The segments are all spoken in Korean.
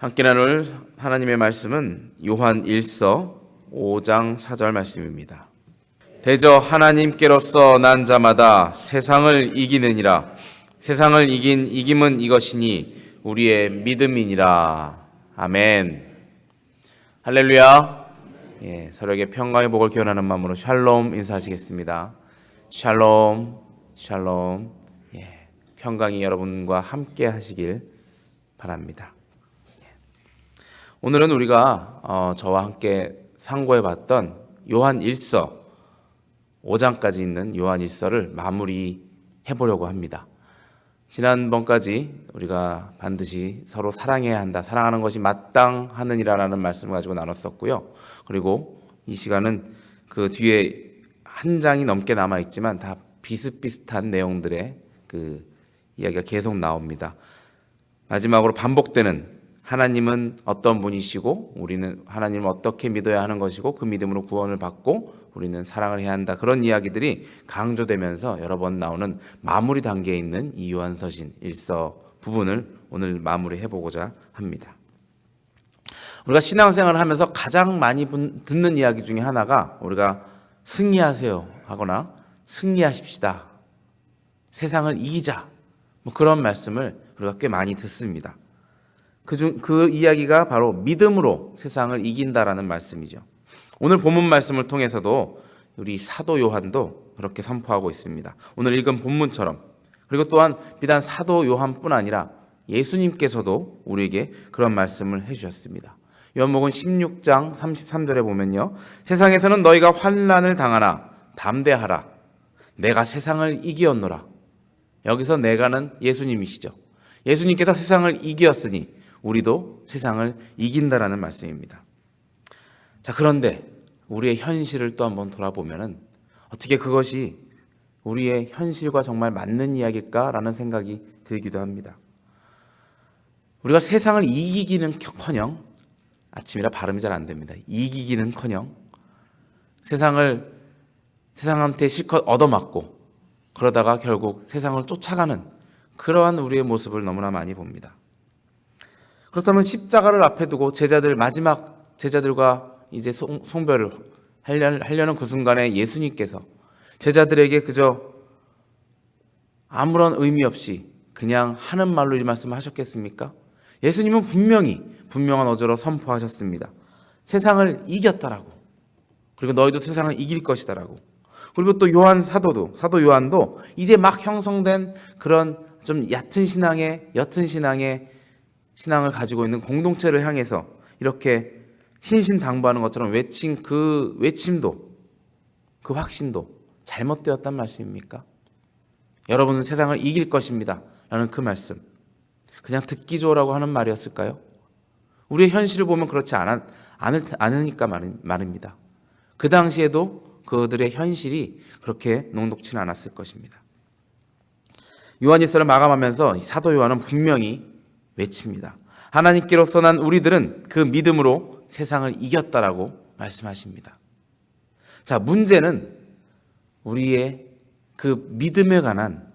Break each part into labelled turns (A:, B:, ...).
A: 함께 나눌 하나님의 말씀은 요한 1서 5장 4절 말씀입니다. 대저 하나님께로서 난 자마다 세상을 이기느니라. 세상을 이긴 이김은 이것이니 우리의 믿음이니라. 아멘. 할렐루야. 서로에게 평강의 복을 기원하는 마음으로 샬롬 인사하시겠습니다. 샬롬, 샬롬. 평강이 여러분과 함께 하시길 바랍니다. 오늘은 우리가 저와 함께 상고해 봤던 요한 1서 5장까지 있는 요한 1서를 마무리해 보려고 합니다. 지난번까지 우리가 반드시 서로 사랑해야 한다, 사랑하는 것이 마땅하느니라라는 말씀을 가지고 나눴었고요. 그리고 이 시간은 그 뒤에 한 장이 넘게 남아있지만 다 비슷비슷한 내용들의 그 이야기가 계속 나옵니다. 마지막으로 반복되는 하나님은 어떤 분이시고 우리는 하나님을 어떻게 믿어야 하는 것이고 그 믿음으로 구원을 받고 우리는 사랑을 해야 한다, 그런 이야기들이 강조되면서 여러 번 나오는 마무리 단계에 있는 이 요한서신 1서 부분을 오늘 마무리해 보고자 합니다. 우리가 신앙생활을 하면서 가장 많이 듣는 이야기 중에 하나가 우리가 승리하세요 하거나 승리하십시다, 세상을 이기자, 그런 말씀을 우리가 꽤 많이 듣습니다. 그 이야기가 바로 믿음으로 세상을 이긴다라는 말씀이죠. 오늘 본문 말씀을 통해서도 우리 사도 요한도 그렇게 선포하고 있습니다. 오늘 읽은 본문처럼. 그리고 또한 비단 사도 요한뿐 아니라 예수님께서도 우리에게 그런 말씀을 해주셨습니다. 요한복음 16장 33절에 보면요, 세상에서는 너희가 환난을 당하나 담대하라, 내가 세상을 이기었노라. 여기서 내가는 예수님이시죠. 예수님께서 세상을 이기었으니 우리도 세상을 이긴다라는 말씀입니다. 자, 그런데 우리의 현실을 또 한번 돌아보면은 어떻게 그것이 우리의 현실과 정말 맞는 이야기일까라는 생각이 들기도 합니다. 우리가 세상을 이기기는커녕, 아침이라 발음이 잘 안 됩니다. 이기기는커녕 세상한테 실컷 얻어맞고 그러다가 결국 세상을 쫓아가는 그러한 우리의 모습을 너무나 많이 봅니다. 그렇다면 십자가를 앞에 두고 마지막 제자들과 이제 송별을 하려는 그 순간에 예수님께서 제자들에게 그저 아무런 의미 없이 그냥 하는 말로 이 말씀을 하셨겠습니까? 예수님은 분명한 어조로 선포하셨습니다. 세상을 이겼다라고. 그리고 너희도 세상을 이길 것이다라고. 그리고 또 사도 요한도 이제 막 형성된 그런 좀 얕은 신앙을 가지고 있는 공동체를 향해서 이렇게 신신당부하는 것처럼 외친 그 외침도, 그 확신도 잘못되었단 말씀입니까? 여러분은 세상을 이길 것입니다 라는 그 말씀, 그냥 듣기 좋으라고 하는 말이었을까요? 우리의 현실을 보면 그렇지 않으니까 말입니다. 그 당시에도 그들의 현실이 그렇게 녹록지는 않았을 것입니다. 요한일서를 마감하면서 사도 요한은 분명히 외칩니다. 하나님께로서 난 우리들은 그 믿음으로 세상을 이겼다라고 말씀하십니다. 자, 문제는 우리의 그 믿음에 관한,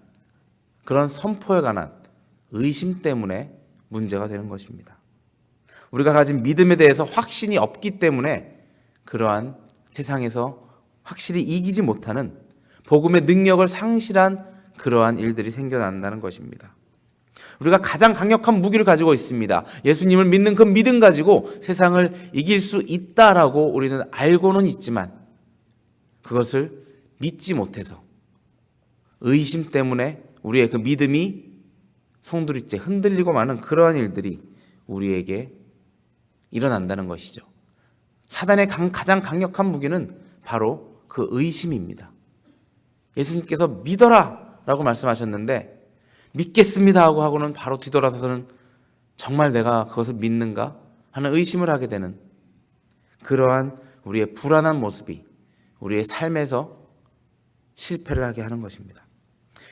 A: 그런 선포에 관한 의심 때문에 문제가 되는 것입니다. 우리가 가진 믿음에 대해서 확신이 없기 때문에 그러한 세상에서 확실히 이기지 못하는, 복음의 능력을 상실한 그러한 일들이 생겨난다는 것입니다. 우리가 가장 강력한 무기를 가지고 있습니다. 예수님을 믿는 그 믿음 가지고 세상을 이길 수 있다라고 우리는 알고는 있지만 그것을 믿지 못해서 의심 때문에 우리의 그 믿음이 송두리째 흔들리고 마는 그러한 일들이 우리에게 일어난다는 것이죠. 사단의 가장 강력한 무기는 바로 그 의심입니다. 예수님께서 믿어라 라고 말씀하셨는데 믿겠습니다 하고는 바로 뒤돌아서서는 정말 내가 그것을 믿는가 하는 의심을 하게 되는 그러한 우리의 불안한 모습이 우리의 삶에서 실패를 하게 하는 것입니다.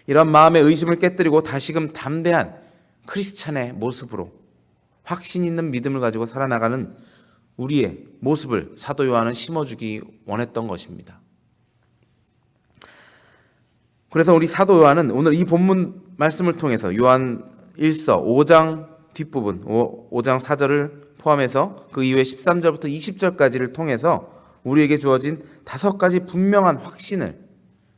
A: 이런 마음의 의심을 깨뜨리고 다시금 담대한 크리스찬의 모습으로 확신 있는 믿음을 가지고 살아나가는 우리의 모습을 사도 요한은 심어주기 원했던 것입니다. 그래서 우리 사도 요한은 오늘 이 본문 말씀을 통해서 요한 1서 5장 뒷부분 5장 4절을 포함해서 그 이후에 13절부터 20절까지를 통해서 우리에게 주어진 5가지 분명한 확신을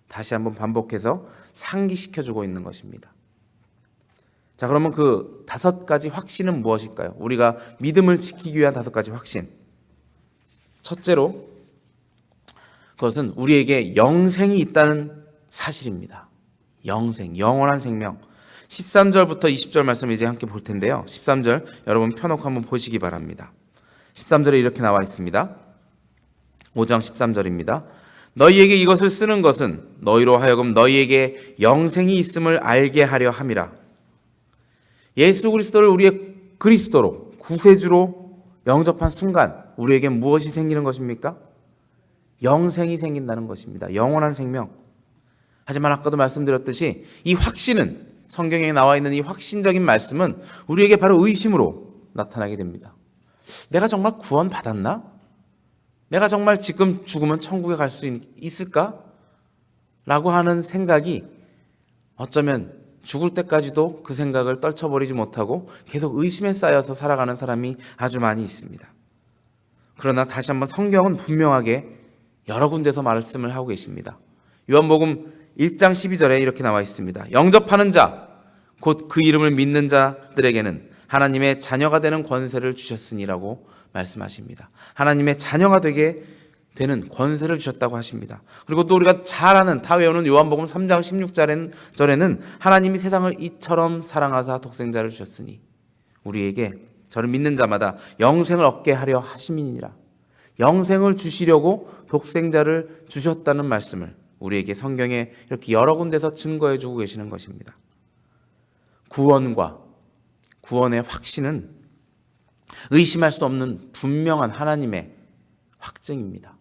A: 다시 한번 반복해서 상기시켜주고 있는 것입니다. 자, 그러면 그 5가지 확신은 무엇일까요? 우리가 믿음을 지키기 위한 5가지 확신. 첫째로 그것은 우리에게 영생이 있다는 사실입니다. 영생, 영원한 생명. 13절부터 20절 말씀 이제 함께 볼 텐데요. 13절 여러분 펴놓고 한번 보시기 바랍니다. 13절에 이렇게 나와 있습니다. 5장 13절입니다. 너희에게 이것을 쓰는 것은 너희로 하여금 너희에게 영생이 있음을 알게 하려 함이라. 예수 그리스도를 우리의 그리스도로 구세주로 영접한 순간 우리에게 무엇이 생기는 것입니까? 영생이 생긴다는 것입니다. 영원한 생명. 하지만 아까도 말씀드렸듯이 이 확신은, 성경에 나와 있는 이 확신적인 말씀은 우리에게 바로 의심으로 나타나게 됩니다. 내가 정말 구원 받았나? 내가 정말 지금 죽으면 천국에 갈 수 있을까? 라고 하는 생각이 어쩌면 죽을 때까지도 그 생각을 떨쳐버리지 못하고 계속 의심에 쌓여서 살아가는 사람이 아주 많이 있습니다. 그러나 다시 한번 성경은 분명하게 여러 군데서 말씀을 하고 계십니다. 요한복음 1장 12절에 이렇게 나와 있습니다. 영접하는 자, 곧 그 이름을 믿는 자들에게는 하나님의 자녀가 되는 권세를 주셨으니라고 말씀하십니다. 하나님의 자녀가 되게 되는 권세를 주셨다고 하십니다. 그리고 또 우리가 잘 아는, 다 외우는 요한복음 3장 16절에는 하나님이 세상을 이처럼 사랑하사 독생자를 주셨으니 우리에게 저를 믿는 자마다 영생을 얻게 하려 하심이니라. 영생을 주시려고 독생자를 주셨다는 말씀을 우리에게 성경에 이렇게 여러 군데서 증거해 주고 계시는 것입니다. 구원과 구원의 확신은 의심할 수 없는 분명한 하나님의 확증입니다.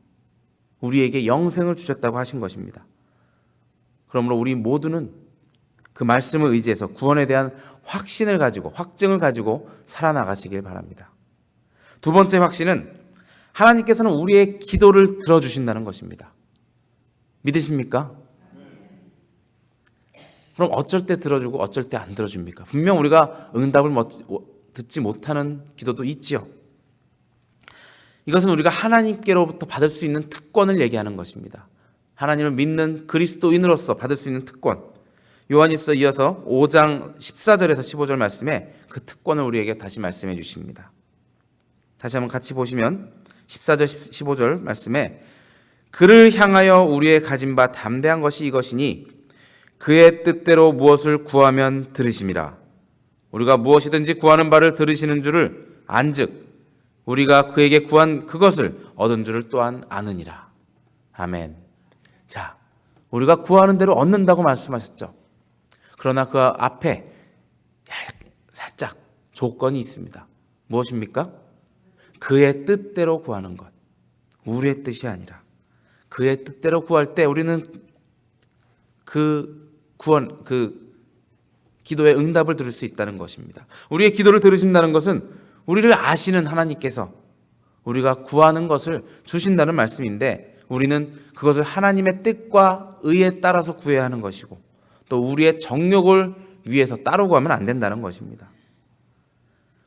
A: 우리에게 영생을 주셨다고 하신 것입니다. 그러므로 우리 모두는 그 말씀을 의지해서 구원에 대한 확신을 가지고, 확증을 가지고 살아나가시길 바랍니다. 두 번째 확신은 하나님께서는 우리의 기도를 들어주신다는 것입니다. 믿으십니까? 그럼 어쩔 때 들어주고 어쩔 때 안 들어줍니까? 분명 우리가 응답을 듣지 못하는 기도도 있지요. 이것은 우리가 하나님께로부터 받을 수 있는 특권을 얘기하는 것입니다. 하나님을 믿는 그리스도인으로서 받을 수 있는 특권. 요한일서 이어서 5장 14절에서 15절 말씀에 그 특권을 우리에게 다시 말씀해 주십니다. 다시 한번 같이 보시면 14절 15절 말씀에 그를 향하여 우리의 가진 바 담대한 것이 이것이니 그의 뜻대로 무엇을 구하면 들으심이라. 우리가 무엇이든지 구하는 바를 들으시는 줄을 안즉 우리가 그에게 구한 그것을 얻은 줄을 또한 아느니라. 아멘. 자, 우리가 구하는 대로 얻는다고 말씀하셨죠. 그러나 그 앞에 살짝 조건이 있습니다. 무엇입니까? 그의 뜻대로 구하는 것. 우리의 뜻이 아니라 그의 뜻대로 구할 때 우리는 그 기도의 응답을 들을 수 있다는 것입니다. 우리의 기도를 들으신다는 것은 우리를 아시는 하나님께서 우리가 구하는 것을 주신다는 말씀인데 우리는 그것을 하나님의 뜻과 의에 따라서 구해야 하는 것이고 또 우리의 정욕을 위해서 따로 구하면 안 된다는 것입니다.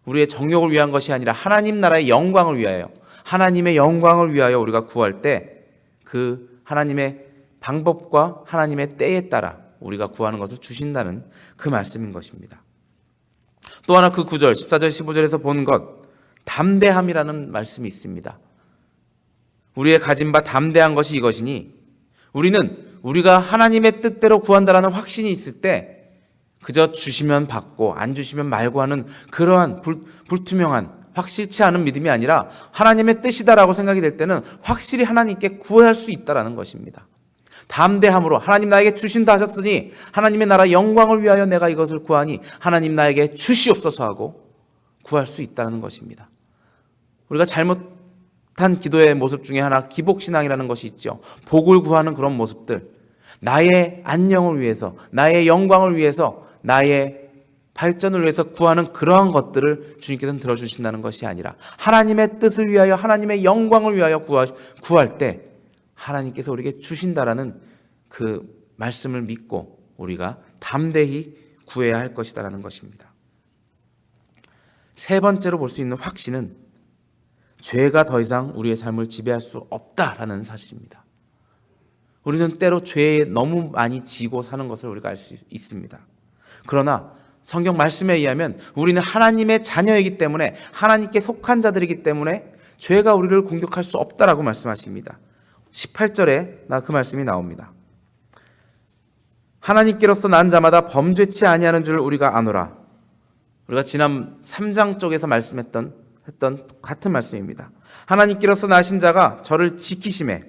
A: 우리의 정욕을 위한 것이 아니라 하나님 나라의 영광을 위하여, 하나님의 영광을 위하여 우리가 구할 때 그 하나님의 방법과 하나님의 때에 따라 우리가 구하는 것을 주신다는 그 말씀인 것입니다. 또 하나 그 9절, 14절, 15절에서 본 것, 담대함이라는 말씀이 있습니다. 우리의 가진 바 담대한 것이 이것이니 우리는 우리가 하나님의 뜻대로 구한다라는 확신이 있을 때 그저 주시면 받고 안 주시면 말고 하는 그러한 불투명한 확실치 않은 믿음이 아니라 하나님의 뜻이다라고 생각이 될 때는 확실히 하나님께 구할 수 있다라는 것입니다. 담대함으로 하나님 나에게 주신다 하셨으니 하나님의 나라 영광을 위하여 내가 이것을 구하니 하나님 나에게 주시옵소서 하고 구할 수 있다는 것입니다. 우리가 잘못한 기도의 모습 중에 하나 기복신앙이라는 것이 있죠. 복을 구하는 그런 모습들, 나의 안녕을 위해서, 나의 영광을 위해서, 나의 발전을 위해서 구하는 그러한 것들을 주님께서는 들어주신다는 것이 아니라 하나님의 뜻을 위하여, 하나님의 영광을 위하여 구할 때 하나님께서 우리에게 주신다라는 그 말씀을 믿고 우리가 담대히 구해야 할 것이다라는 것입니다. 세 번째로 볼 수 있는 확신은 죄가 더 이상 우리의 삶을 지배할 수 없다라는 사실입니다. 우리는 때로 죄에 너무 많이 지고 사는 것을 우리가 알 수 있습니다. 그러나 성경 말씀에 의하면 우리는 하나님의 자녀이기 때문에, 하나님께 속한 자들이기 때문에 죄가 우리를 공격할 수 없다라고 말씀하십니다. 18절에 그 말씀이 나옵니다. 하나님께로서 난 자마다 범죄치 아니하는 줄 우리가 아노라. 우리가 지난 3장 쪽에서 말씀했던 같은 말씀입니다. 하나님께로서 나신 자가 저를 지키심에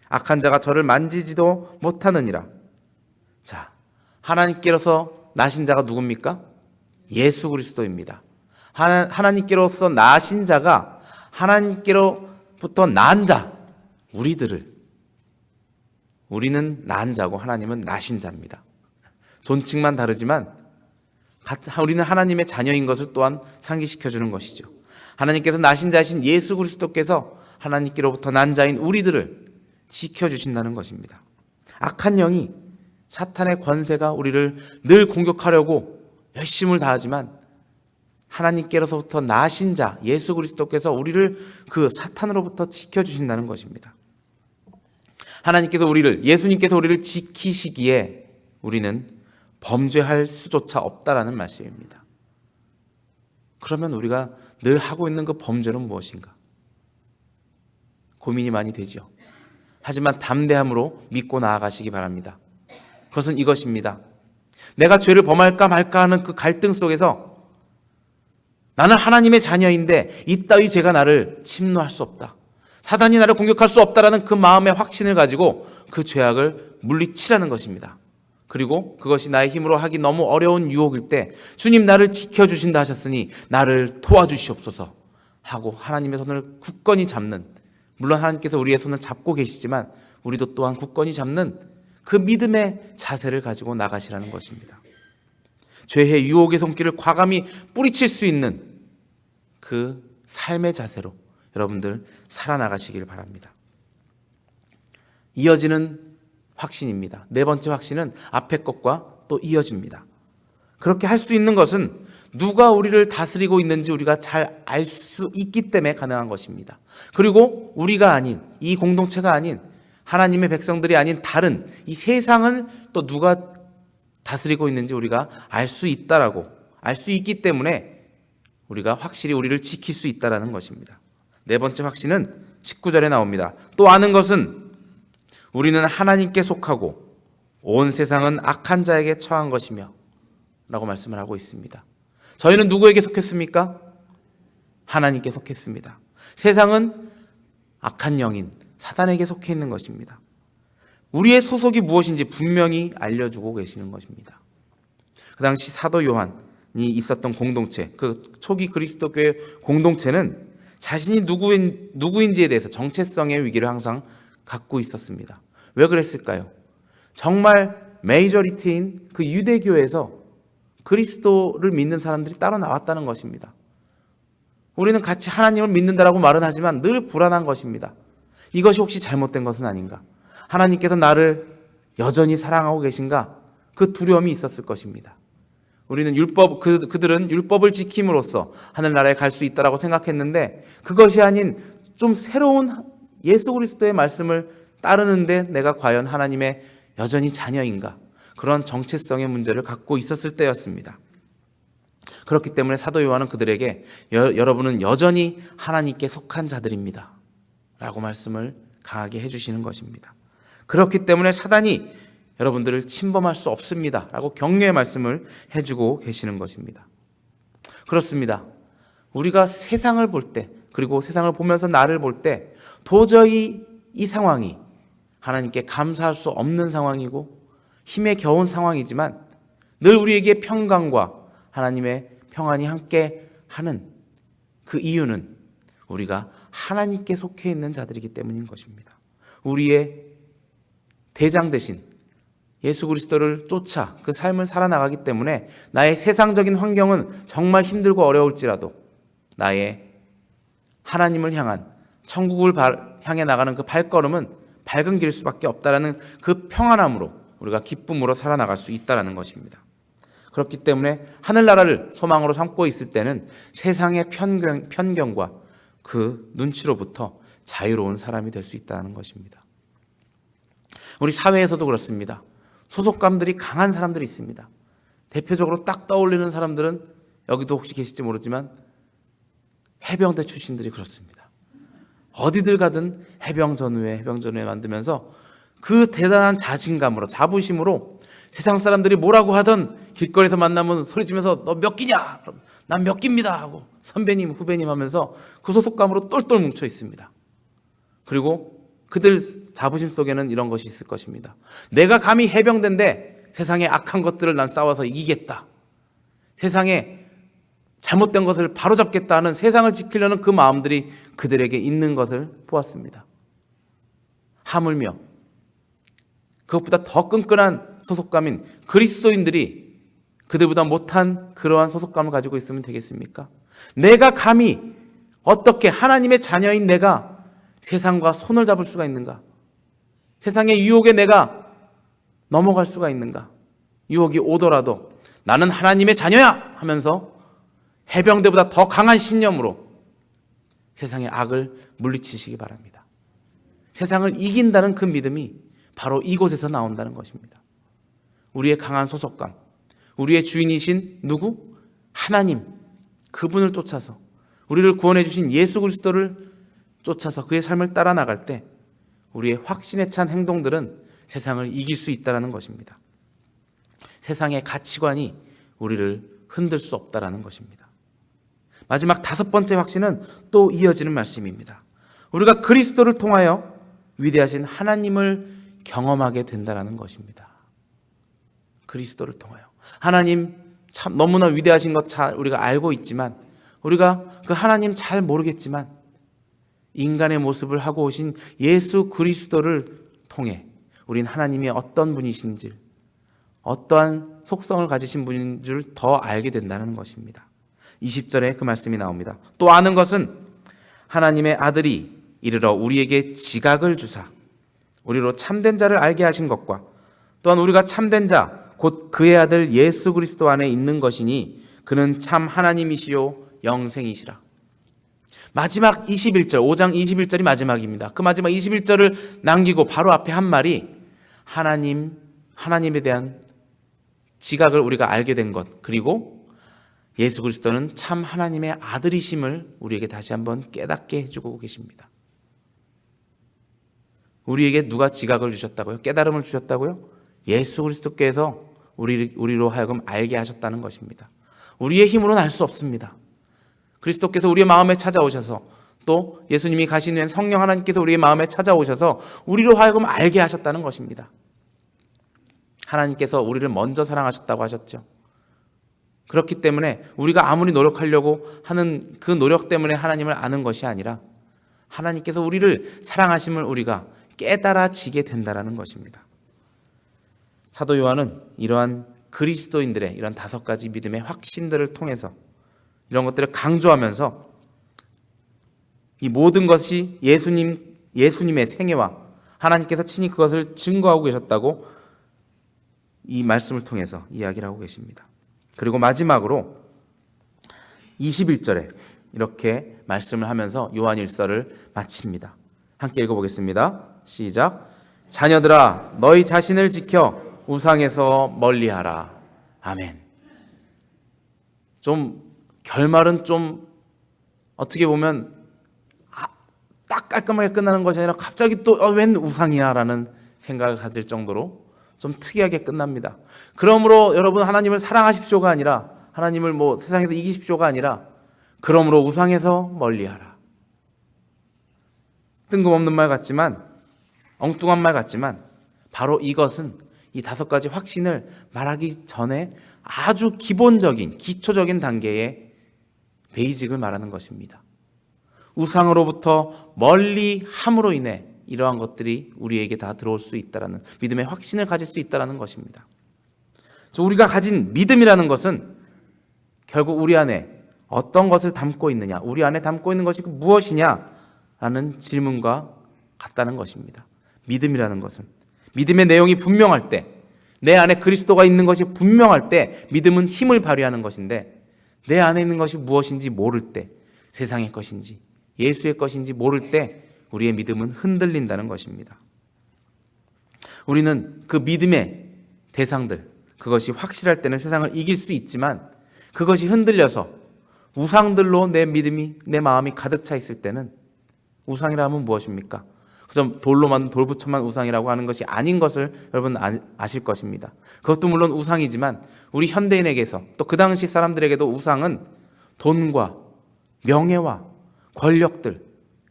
A: 악한 자가 저를 만지지도 못하느니라. 자, 하나님께로서 나신 자가 누굽니까? 예수 그리스도입니다. 하나님께로서 나신 자가 하나님께로부터 난 자, 우리는 난 자고 하나님은 나신 자입니다. 존칭만 다르지만 우리는 하나님의 자녀인 것을 또한 상기시켜주는 것이죠. 하나님께서 나신 자이신 예수 그리스도께서 하나님께로부터 난 자인 우리들을 지켜주신다는 것입니다. 악한 영이, 사탄의 권세가 우리를 늘 공격하려고 열심을 다하지만 하나님께로부터 나신 자 예수 그리스도께서 우리를 그 사탄으로부터 지켜주신다는 것입니다. 예수님께서 우리를 지키시기에 우리는 범죄할 수조차 없다라는 말씀입니다. 그러면 우리가 늘 하고 있는 그 범죄는 무엇인가? 고민이 많이 되죠. 하지만 담대함으로 믿고 나아가시기 바랍니다. 그것은 이것입니다. 내가 죄를 범할까 말까 하는 그 갈등 속에서 나는 하나님의 자녀인데 이따위 죄가 나를 침노할 수 없다. 사단이 나를 공격할 수 없다라는 그 마음의 확신을 가지고 그 죄악을 물리치라는 것입니다. 그리고 그것이 나의 힘으로 하기 너무 어려운 유혹일 때 주님 나를 지켜주신다 하셨으니 나를 도와주시옵소서 하고 하나님의 손을 굳건히 잡는, 물론 하나님께서 우리의 손을 잡고 계시지만 우리도 또한 굳건히 잡는 그 믿음의 자세를 가지고 나가시라는 것입니다. 죄의 유혹의 손길을 과감히 뿌리칠 수 있는 그 삶의 자세로 여러분들 살아나가시길 바랍니다. 이어지는 확신입니다. 네 번째 확신은 앞에 것과 또 이어집니다. 그렇게 할 수 있는 것은 누가 우리를 다스리고 있는지 우리가 잘 알 수 있기 때문에 가능한 것입니다. 그리고 우리가 아닌, 이 공동체가 아닌, 하나님의 백성들이 아닌 다른 이 세상을 또 누가 다스리고 있는지 우리가 알 수 있기 때문에 우리가 확실히 우리를 지킬 수 있다는 것입니다. 네 번째 확신은 19절에 나옵니다. 또 아는 것은 우리는 하나님께 속하고 온 세상은 악한 자에게 처한 것이며 라고 말씀을 하고 있습니다. 저희는 누구에게 속했습니까? 하나님께 속했습니다. 세상은 악한 영인 사단에게 속해 있는 것입니다. 우리의 소속이 무엇인지 분명히 알려주고 계시는 것입니다. 그 당시 사도 요한이 있었던 공동체, 그 초기 그리스도교의 공동체는 자신이 누구인지에 대해서 정체성의 위기를 항상 갖고 있었습니다. 왜 그랬을까요? 정말 메이저리티인 그 유대교에서 그리스도를 믿는 사람들이 따로 나왔다는 것입니다. 우리는 같이 하나님을 믿는다라고 말은 하지만 늘 불안한 것입니다. 이것이 혹시 잘못된 것은 아닌가? 하나님께서 나를 여전히 사랑하고 계신가? 그 두려움이 있었을 것입니다. 우리는 그들은 율법을 지킴으로써 하늘나라에 갈 수 있다라고 생각했는데 그것이 아닌 좀 새로운 예수 그리스도의 말씀을 따르는데 내가 과연 하나님의 여전히 자녀인가? 그런 정체성의 문제를 갖고 있었을 때였습니다. 그렇기 때문에 사도 요한은 그들에게 여러분은 여전히 하나님께 속한 자들입니다 라고 말씀을 강하게 해주시는 것입니다. 그렇기 때문에 사단이 여러분들을 침범할 수 없습니다 라고 격려의 말씀을 해주고 계시는 것입니다. 그렇습니다. 우리가 세상을 볼 때, 그리고 세상을 보면서 나를 볼 때 도저히 이 상황이 하나님께 감사할 수 없는 상황이고 힘에 겨운 상황이지만 늘 우리에게 평강과 하나님의 평안이 함께 하는 그 이유는 우리가 하나님께 속해 있는 자들이기 때문인 것입니다. 우리의 대장 대신 예수 그리스도를 쫓아 그 삶을 살아나가기 때문에 나의 세상적인 환경은 정말 힘들고 어려울지라도 나의 하나님을 향한 천국을 향해 나가는 그 발걸음은 밝은 길일 수밖에 없다라는 그 평안함으로 우리가 기쁨으로 살아나갈 수 있다는 것입니다. 그렇기 때문에 하늘나라를 소망으로 삼고 있을 때는 세상의 편견과 그 눈치로부터 자유로운 사람이 될 수 있다는 것입니다. 우리 사회에서도 그렇습니다. 소속감들이 강한 사람들이 있습니다. 대표적으로 딱 떠올리는 사람들은 여기도 혹시 계실지 모르지만 해병대 출신들이 그렇습니다. 어디들 가든 해병전후회 만들면서 그 대단한 자신감으로, 자부심으로 세상 사람들이 뭐라고 하던 길거리에서 만나면 소리치면서 너 몇 기냐? 그럼 난 몇 기입니다 하고 선배님, 후배님 하면서 그 소속감으로 똘똘 뭉쳐 있습니다. 그리고 그들 자부심 속에는 이런 것이 있을 것입니다. 내가 감히 해병대인데 세상의 악한 것들을 난 싸워서 이기겠다. 세상에 잘못된 것을 바로잡겠다 하는, 세상을 지키려는 그 마음들이 그들에게 있는 것을 보았습니다. 하물며 그것보다 더 끈끈한 소속감인 그리스도인들이 그들보다 못한 그러한 소속감을 가지고 있으면 되겠습니까? 내가 감히 어떻게 하나님의 자녀인 내가 세상과 손을 잡을 수가 있는가? 세상의 유혹에 내가 넘어갈 수가 있는가? 유혹이 오더라도 나는 하나님의 자녀야 하면서 해병대보다 더 강한 신념으로 세상의 악을 물리치시기 바랍니다. 세상을 이긴다는 그 믿음이 바로 이곳에서 나온다는 것입니다. 우리의 강한 소속감, 우리의 주인이신 누구? 하나님, 그분을 쫓아서, 우리를 구원해 주신 예수 그리스도를 쫓아서 그의 삶을 따라 나갈 때 우리의 확신에 찬 행동들은 세상을 이길 수 있다는 것입니다. 세상의 가치관이 우리를 흔들 수 없다는 것입니다. 마지막 5번째 확신은 또 이어지는 말씀입니다. 우리가 그리스도를 통하여 위대하신 하나님을 경험하게 된다는 것입니다. 그리스도를 통하여 하나님 참 너무나 위대하신 것 잘 우리가 알고 있지만, 우리가 그 하나님 잘 모르겠지만 인간의 모습을 하고 오신 예수 그리스도를 통해 우린 하나님이 어떤 분이신지, 어떠한 속성을 가지신 분인 줄 더 알게 된다는 것입니다. 20절에 그 말씀이 나옵니다. 또 아는 것은 하나님의 아들이 이르러 우리에게 지각을 주사 우리로 참된 자를 알게 하신 것과, 또한 우리가 참된 자 곧 그의 아들 예수 그리스도 안에 있는 것이니 그는 참 하나님이시요 영생이시라. 마지막 21절, 5장 21절이 마지막입니다. 그 마지막 21절을 남기고 바로 앞에 한 말이 하나님에 대한 지각을 우리가 알게 된 것, 그리고 예수 그리스도는 참 하나님의 아들이심을 우리에게 다시 한번 깨닫게 해주고 계십니다. 우리에게 누가 지각을 주셨다고요? 깨달음을 주셨다고요? 예수 그리스도께서 우리로 하여금 알게 하셨다는 것입니다. 우리의 힘으로는 알 수 없습니다. 그리스도께서 우리의 마음에 찾아오셔서, 또 예수님이 가신 후에 성령 하나님께서 우리의 마음에 찾아오셔서 우리로 하여금 알게 하셨다는 것입니다. 하나님께서 우리를 먼저 사랑하셨다고 하셨죠. 그렇기 때문에 우리가 아무리 노력하려고 하는 그 노력 때문에 하나님을 아는 것이 아니라 하나님께서 우리를 사랑하심을 우리가 깨달아지게 된다는 것입니다. 사도 요한은 이러한 그리스도인들의 이런 5가지 믿음의 확신들을 통해서 이런 것들을 강조하면서 이 모든 것이 예수님의 생애와 하나님께서 친히 그것을 증거하고 계셨다고 이 말씀을 통해서 이야기를 하고 계십니다. 그리고 마지막으로 21절에 이렇게 말씀을 하면서 요한일서를 마칩니다. 함께 읽어보겠습니다. 시작. 자녀들아, 너희 자신을 지켜 우상에서 멀리하라. 아멘. 결말은 어떻게 보면 딱 깔끔하게 끝나는 것이 아니라 갑자기 또 웬 우상이야 라는 생각을 가질 정도로 좀 특이하게 끝납니다. 그러므로 여러분 하나님을 사랑하십시오가 아니라, 하나님을 세상에서 이기십시오가 아니라, 그러므로 우상에서 멀리하라. 뜬금없는 말 같지만, 엉뚱한 말 같지만 바로 이것은 이 5가지 확신을 말하기 전에 아주 기본적인, 기초적인 단계의 베이직을 말하는 것입니다. 우상으로부터 멀리 함으로 인해 이러한 것들이 우리에게 다 들어올 수 있다는 믿음의 확신을 가질 수 있다는 것입니다. 우리가 가진 믿음이라는 것은 결국 우리 안에 어떤 것을 담고 있느냐, 우리 안에 담고 있는 것이 무엇이냐라는 질문과 같다는 것입니다. 믿음이라는 것은 믿음의 내용이 분명할 때, 내 안에 그리스도가 있는 것이 분명할 때 믿음은 힘을 발휘하는 것인데, 내 안에 있는 것이 무엇인지 모를 때, 세상의 것인지 예수의 것인지 모를 때 우리의 믿음은 흔들린다는 것입니다. 우리는 그 믿음의 대상들, 그것이 확실할 때는 세상을 이길 수 있지만, 그것이 흔들려서 우상들로 내 믿음이, 내 마음이 가득 차 있을 때는, 우상이라 하면 무엇입니까? 그저 돌로 만든 돌부처만 우상이라고 하는 것이 아닌 것을 여러분 아실 것입니다. 그것도 물론 우상이지만 우리 현대인에게서, 또 그 당시 사람들에게도 우상은 돈과 명예와 권력들,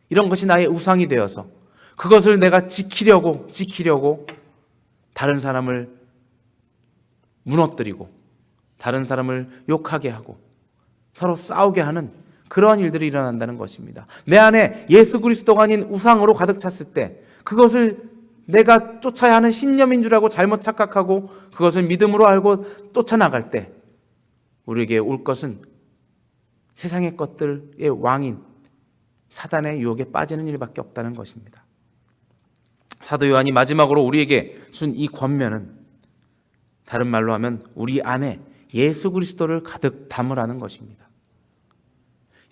A: 이런 것이 나의 우상이 되어서 그것을 내가 지키려고 다른 사람을 무너뜨리고 다른 사람을 욕하게 하고 서로 싸우게 하는 그러한 일들이 일어난다는 것입니다. 내 안에 예수 그리스도가 아닌 우상으로 가득 찼을 때, 그것을 내가 쫓아야 하는 신념인 줄 알고 잘못 착각하고 그것을 믿음으로 알고 쫓아나갈 때, 우리에게 올 것은 세상의 것들의 왕인 사단의 유혹에 빠지는 일밖에 없다는 것입니다. 사도 요한이 마지막으로 우리에게 준 이 권면은, 다른 말로 하면 우리 안에 예수 그리스도를 가득 담으라는 것입니다.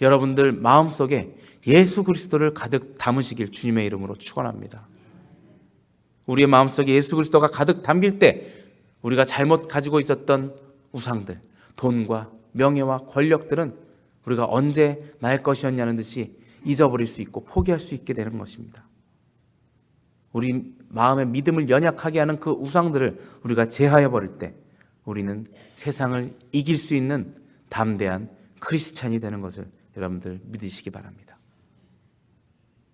A: 여러분들 마음속에 예수 그리스도를 가득 담으시길 주님의 이름으로 축원합니다. 우리의 마음속에 예수 그리스도가 가득 담길 때, 우리가 잘못 가지고 있었던 우상들, 돈과 명예와 권력들은 우리가 언제 나의 것이었냐는 듯이 잊어버릴 수 있고 포기할 수 있게 되는 것입니다. 우리 마음의 믿음을 연약하게 하는 그 우상들을 우리가 제하해버릴 때, 우리는 세상을 이길 수 있는 담대한 크리스찬이 되는 것을 여러분들 믿으시기 바랍니다.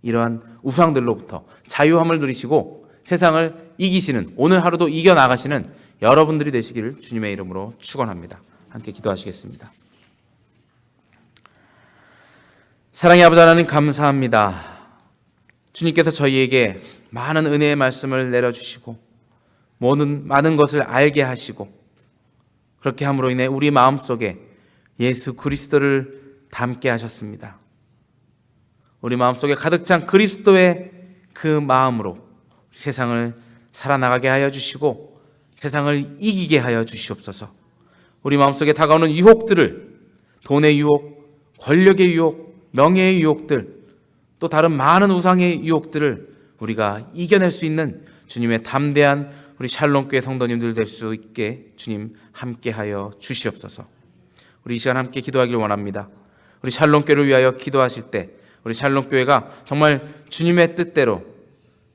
A: 이러한 우상들로부터 자유함을 누리시고 세상을 이기시는, 오늘 하루도 이겨나가시는 여러분들이 되시기를 주님의 이름으로 축원합니다. 함께 기도하시겠습니다. 사랑의 아버지 하나님, 감사합니다. 주님께서 저희에게 많은 은혜의 말씀을 내려주시고 많은 것을 알게 하시고, 그렇게 함으로 인해 우리 마음속에 예수 그리스도를 담게 하셨습니다. 우리 마음속에 가득 찬 그리스도의 그 마음으로 세상을 살아나가게 하여 주시고 세상을 이기게 하여 주시옵소서. 우리 마음속에 다가오는 유혹들을, 돈의 유혹, 권력의 유혹, 명예의 유혹들, 또 다른 많은 우상의 유혹들을 우리가 이겨낼 수 있는 주님의 담대한 우리 샬롬교회 성도님들 될 수 있게 주님 함께 하여 주시옵소서. 우리 이 시간 함께 기도하기를 원합니다. 우리 샬롬교회를 위하여 기도하실 때, 우리 샬롬교회가 정말 주님의 뜻대로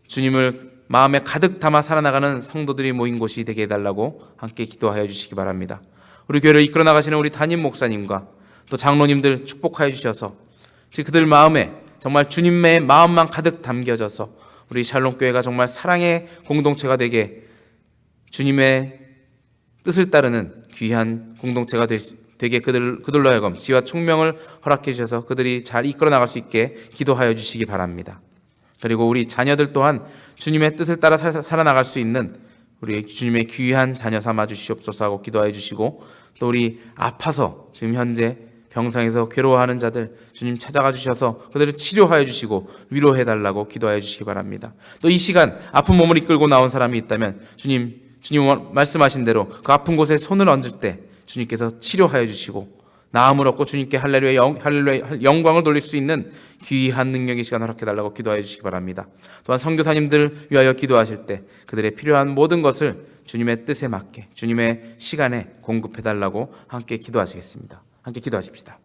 A: 주님을 마음에 가득 담아 살아나가는 성도들이 모인 곳이 되게 해달라고 함께 기도하여 주시기 바랍니다. 우리 교회를 이끌어 나가시는 우리 담임 목사님과 또 장로님들 축복하여 주셔서 그들 마음에 정말 주님의 마음만 가득 담겨져서 우리 샬롬교회가 정말 사랑의 공동체가 되게, 주님의 뜻을 따르는 귀한 공동체가 되게 그들로 하여금 지혜와 총명을 허락해 주셔서 그들이 잘 이끌어 나갈 수 있게 기도하여 주시기 바랍니다. 그리고 우리 자녀들 또한 주님의 뜻을 따라 살아나갈 수 있는 우리 주님의 귀한 자녀 삼아 주시옵소서 하고 기도하여 주시고, 또 우리 아파서 지금 현재 병상에서 괴로워하는 자들 주님 찾아가 주셔서 그들을 치료하여 주시고 위로해 달라고 기도하여 주시기 바랍니다. 또 이 시간 아픈 몸을 이끌고 나온 사람이 있다면 주님 말씀하신 대로 그 아픈 곳에 손을 얹을 때 주님께서 치료하여 주시고 나음을 얻고 주님께 할렐루야 영광을 돌릴 수 있는 귀한 능력의 시간 허락해 달라고 기도하여 주시기 바랍니다. 또한 선교사님들 위하여 기도하실 때 그들의 필요한 모든 것을 주님의 뜻에 맞게 주님의 시간에 공급해 달라고 함께 기도하시겠습니다. 함께 기도하십시다.